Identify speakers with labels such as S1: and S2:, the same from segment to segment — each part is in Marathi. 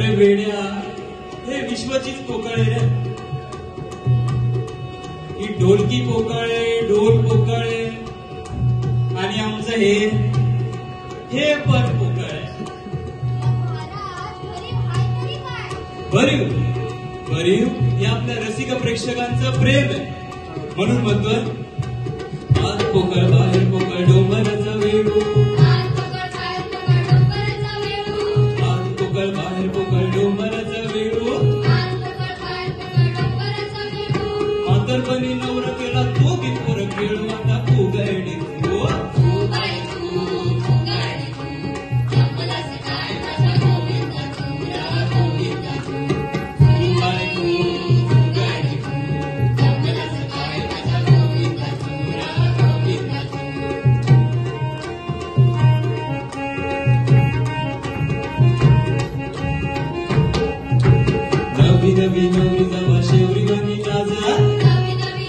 S1: अरे वेड्या, हे विश्वचीच पोकळ आहे रे. ही ढोलकी पोकळ आहे, ढोल पोकळ आहे, आणि आमचं हे पण पोकळ आहे. भरीव भरीव हे आपल्या रसिक प्रेक्षकांचं प्रेम आहे. म्हणून म्हणतोय, आज पोकळ बाहेर पोकळ डोंगराचा वेळू, आज पोकळ बाहेर पोकळ डोंगराचा वेळू, म्हातारपणी नवरा केला तो गीत पोर खेळू, आता फुगडी नवी नवरी जावा शेवरी वाणी लाजा, नवी नवरी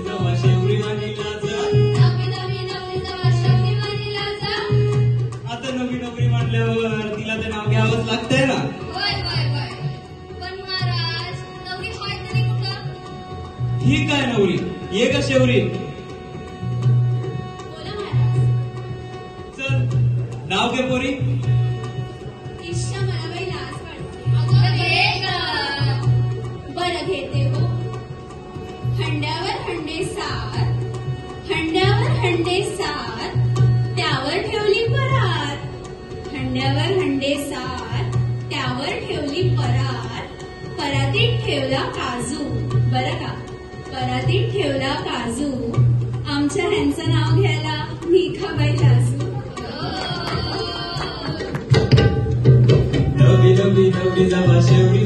S1: जावा शेवरी वाणी लाजा. आता नवी नवरी म्हणल्यावर तिला ते नाव घ्यावंच लागतंय ना. ही काय नवरी, ये का शेवरी? चल नाव घे पोरी.
S2: हंड्यावर हंडे सात, हंड्यावर हंडे सात, त्यावर ठेवली परात. हंड्यावर हंडे सात, त्यावर ठेवली परात. परातीत ठेवला काजू, बरं का, परातीत ठेवला काजू. आमच्या ह्यांचं नाव घ्यायला मी का बाई लाजू.
S1: नवी नवरी जावा शेवरी